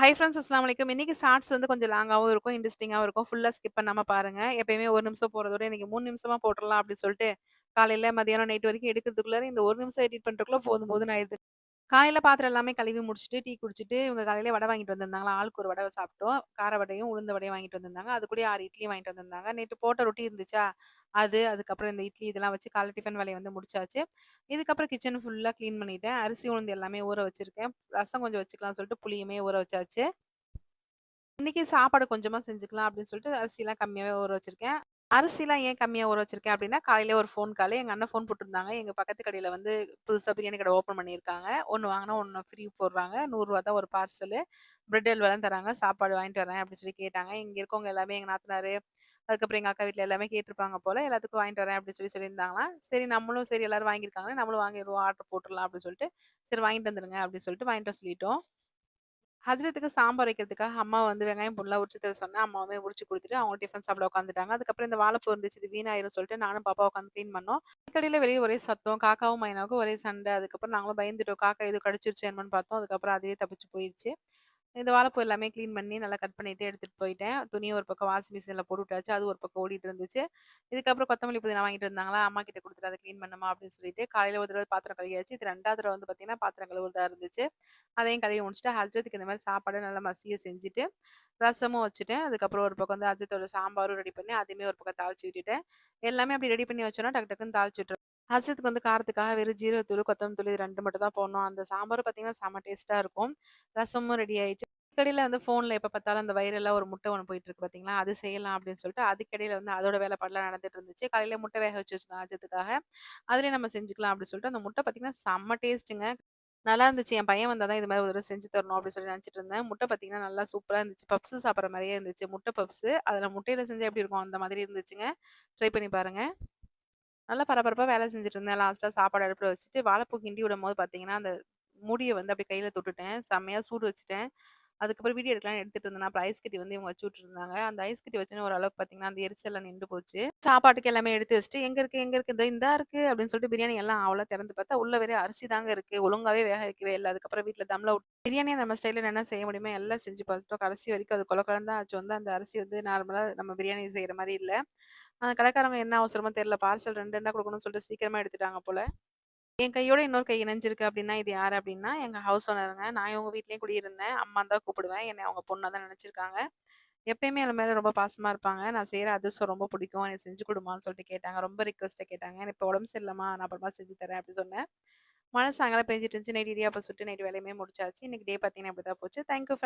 Hi friends அஸ்ஸலாமு அலைக்கும். இன்னைக்கு ஷார்ட்ஸ் வந்து கொஞ்சம் லாங்காவும் இருக்கும், இன்ட்ரஸ்டிங்காவும் இருக்கும். ஃபுல்லா ஸ்கிப் பண்ணாம பாருங்க. எப்பயுமே 1 நிமிஷம் போறத விட இன்னைக்கு 3 நிமிஷமா போட்டுறலாம் அப்படின்னு சொல்லிட்டு, காலையில, மதியானம், நைட் வரைக்கும் எடுக்கிறதுக்குள்ளார இந்த 1 நிமிஷம் எடிட் பண்றதுக்குள்ள போதும் போதும்ன்னு ஆயிடுது. காலையில பாத்திரம் எல்லாமே கழுவி முடிச்சுட்டு, டீ குடிச்சிட்டு, இவங்க காலையில வடை வாங்கிட்டு வந்திருந்தாங்களா, ஆளுக்கு ஒரு வடை சாப்பிட்டோம். கார வடையும், உளுந்த வடையும் வாங்கிட்டு வந்திருந்தாங்க. அது கூடயே 6 இட்லியும் வாங்கிட்டு வந்திருந்தாங்க. நேத்து போட்ட ரொட்டி இருந்துச்சா, அதுக்கப்புறம் இந்த இட்லி இதெல்லாம் வச்சு காலைல டிஃபன் வேலைய வந்து முடிச்சாச்சு. இதுக்கப்புறம் கிச்சன் ஃபுல்லா கிளீன் பண்ணிட்டேன். அரிசி, உளுந்து எல்லாமே ஊற வச்சிருக்கேன். ரசம் கொஞ்சம் வச்சுக்கலாம்னு சொல்லிட்டு புளியுமே ஊற வச்சாச்சு. இன்னைக்கு சாப்பாடு கொஞ்சமா செஞ்சுக்கலாம் அப்படின்னு சொல்லிட்டு அரிசிலாம் கம்மியாவே ஊற வச்சிருக்கேன். அரிசிலாம் ஏன் கம்மியா ஊற வச்சிருக்கேன் அப்படின்னா, காலையில ஒரு ஃபோன் காலு. எங்க அண்ணன் ஃபோன் போட்டிருந்தாங்க. எங்க பக்கத்து கடையில வந்து புதுசா பிரியாணி கடை ஓப்பன் பண்ணியிருக்காங்க. 1 வாங்குனா 1 ஃப்ரீ போடுறாங்க. ரூ. 100 தான் ஒரு பார்சலு. பிரெட் அல்வாலாம் தராங்க. சாப்பாடு வாங்கிட்டு வரேன் அப்படின்னு சொல்லி கேட்டாங்க. இங்க இருக்கவங்க எல்லாமே எங்க நாத்தனாரு, அதுக்கப்புறம் எங்க அக்கா வீட்ல எல்லாமே கேட்டிருப்பாங்க போல. எல்லாத்துக்கும் வாங்கிட்டு வரேன் அப்படின்னு சொல்லியிருந்தாங்களாம். சரி நம்மளும் சரி எல்லாரும் வாங்கியிருக்காங்க. நம்மளும் வாங்கிருவோம். ஆர்டர் போட்டுறலாம் அப்படின்னு சொல்லிட்டு, சரி வாங்கிட்டு வந்துருங்க அப்படின்னு சொல்லிட்டு வாங்கிட்டு வர சொல்லிட்டோம். ஹஜ்ரத்துக்கு சாம்பார் வைக்கிறதுக்காக அம்மா வந்து வெங்காயம், பூண்டுலாம் உரிச்சு தர சொன்னேன். அம்மாவுமே உரிச்சு குடுத்துட்டு, அவங்க டிஃபன் சாப்பிட உட்காந்துட்டாங்க. அதுக்கப்புறம் இந்த வாழைப்பூ இருந்துச்சு. இது வீணாயிரும்னு சொல்லிட்டு நானும் பாப்பாவும் உட்காந்து கிளீன் பண்ணோம். இதுக்கடியில வெளிய ஒரே சத்தம். காக்காவும், மைனாவுக்கும் ஒரே சண்டை. அதுக்கப்புறம் நாங்களும் பயந்துட்டோம். காக்கா எதுவும் கடிச்சிருச்சோ என்னமோன்னு பார்த்தோம். அதுக்கப்புறம் அதுவே தப்பிச்சு போயிருச்சு. இந்த வாழைப்பூ எல்லாமே கிளீன் பண்ணி நல்லா கட் பண்ணிட்டு எடுத்துட்டு போயிட்டேன். துணிய ஒரு பக்கம் வாஷிங் மிஷின்ல போட்டு விட்டாச்சு. அது ஒரு பக்கம் ஓடிட்டு இருந்துச்சு. இதுக்கப்புறம் கொத்தமல்லி, புதினா வாங்கிட்டு வந்தாங்களா, அம்மா கிட்ட குடுத்துட்டு அத கிளீன் பண்ணுமா அப்படின்னு சொல்லிட்டு, காலையில ஒரு தடவ பாத்திரம் கழுவியாச்சு. இது 2வது தடவ வந்து பார்த்தீங்கன்னா, பாத்திரம் கழுவுறதா இருந்துச்சு. அதையும் கழுவி முடிச்சுட்டு, ஹஜ்ரத்துக்கு இந்த மாரி சாப்பாடு நல்லா மசிய செஞ்சுட்டு, ரசமும் வச்சுட்டேன். அதுக்கப்புறம் ஒரு பக்கம் வந்து ஹஜ்ரத்தோட சாம்பாரும் ரெடி பண்ணி, அதையுமே ஒரு பக்கம் தாளிச்சு விட்டுட்டேன். எல்லாமே அப்படி ரெடி பண்ணி வச்சோம்னா, டக்கு டக்குன்னு தாளிச்சு விட்டுருவேன். ஹஜ்ரத்துக்கு வந்து காரத்துக்காக வெறும் ஜீரகத்தூளு, கொத்தமல்லி தூளு இது 2 மட்டும் தான் போடணும். அந்த சாம்பாரும் பார்த்தீங்கன்னா, செம்ம டேஸ்ட்டா இருக்கும். ரசமும் ரெடி ஆயிடுச்சு. இதுக்கிடையில வந்து ஃபோன்ல எப்ப பார்த்தாலும் அந்த வைரலா ஒரு முட்டை ஒண்ணு போயிட்டு இருக்கு பார்த்தீங்களா? அது செய்யலாம் அப்படின்னு சொல்லிட்டு, அதுக்கிடையில வந்து அதோட வேலைப்பாடுலாம் நடந்துட்டு இருந்துச்சு. காலையில முட்டை வேக வச்சு வச்சிருந்தேன் ஹஜ்ரத்துக்காக. அதிலயே நம்ம செஞ்சுக்கலாம் அப்படின்னு சொல்லிட்டு, அந்த முட்டை பார்த்தீங்கன்னா, செம்ம டேஸ்ட்டுங்க. நல்லா இருந்துச்சு. என் பையன் வந்தா தான் இது மாரி ஒரு தடவ செஞ்சு தரணும் அப்படின்னு சொல்லி நினைச்சுட்டு இருந்தேன். முட்டை பார்த்தீங்கன்னா, நல்லா சூப்பரா இருந்துச்சு. பப்ஸு சாப்பிடுற மாரியே இருந்துச்சு. முட்டை பப்ஸு. அதில முட்டையில செஞ்சா எப்படி இருக்கும்? அந்த மாதிரி இருந்துச்சுங்க. ட்ரை பண்ணி பாருங்க. நல்லா பரபரப்பா வேலை செஞ்சுட்டு இருந்தேன். லாஸ்ட்டா சாப்பாடு அடுப்புல வச்சுட்டு, வாழைப்பூ கிண்டி விடும்போது பார்த்தீங்கன்னா, அந்த மூடிய வந்து அப்படியே கையில தொட்டுட்டேன். செம்மையா சூடு வச்சுட்டேன். அதுக்கப்புறம் வீடியோ எடுக்கலாம்னு எடுத்துட்டு இருந்தேன். அப்புறம் ஐஸ் கட்டி வந்து இவங்க வச்சு விட்டுருந்தாங்க. அந்த ஐஸ் கட்டி வச்சோனே ஓரளவுக்கு பார்த்தீங்கன்னா, அந்த எரிச்சல்லாம் நின்று போச்சு. சாப்பாட்டுக்கு எல்லாமே எடுத்து வச்சுட்டு, "எங்க இருக்கு? எங்க இருக்கு? இதோ இந்தா இருக்கு" அப்படின்னு சொல்லிட்டு பிரியாணி எல்லாம் ஆவலா திறந்து பார்த்தா, உள்ள வெறும் அரிசி தாங்க இருக்கு. ஒழுங்காவே வேக வைக்கவே இல்ல. அதுக்கப்புறம் வீட்ல தம்ல பிரியாணிய நம்ம ஸ்டைல்ல என்ன செய்ய முடியுமோ எல்லாம் செஞ்சு பார்த்துட்டோம். கடைசி வரைக்கும் அது கொல கொலன்னு தான் ஆச்சு. வந்து அந்த அரிசி வந்து நார்மலா நம்ம பிரியாணி செய்ற மாரி இல்ல. அந்த கடைக்காரங்க என்ன அவசரமோ தெரியல. பார்சல் 2 2 குடுக்கணும்னு சொல்லிட்டு சீக்கிரமா எடுத்துட்டாங்க போல. என் கையோட இன்னொரு கை இணைஞ்சிருக்கு அப்டின்னா, இது யாரு அப்டின்னா, எங்க ஹவுஸ் ஓனருங்க. நான் இவங்க வீட்லயும் குடியிருந்தேன். அம்மான்னு தான் கூப்பிடுவேன். என்னைய அவங்க பொண்ணா தான் நெனச்சிருக்காங்க. எப்பயுமே என் மேல ரொம்ப பாசமா இருப்பாங்க. நான் செய்ற அதிரசம் ரொம்ப பிடிக்கும். எனக்கு செஞ்சு குடுமான்னு சொல்லிட்டு கேட்டாங்க. ரொம்ப ரிக்வெஸ்ட்டா கேட்டாங்க. எனக்கு இப்போ உடம்பு சரியில்லம்மா, நான் அப்புறமா செஞ்சு தரேன் அப்டி சொன்னேன். மழை சாயங்காலம் பெஞ்சுட்டு இருந்துச்சு. நைட் இடியாப்பம் சுட்டு நைட் வேலையுமே முடிச்சாச்சு. இன்னைக்கு டே பார்த்தீங்கன்னா, இப்டி தான் போச்சு. Thank you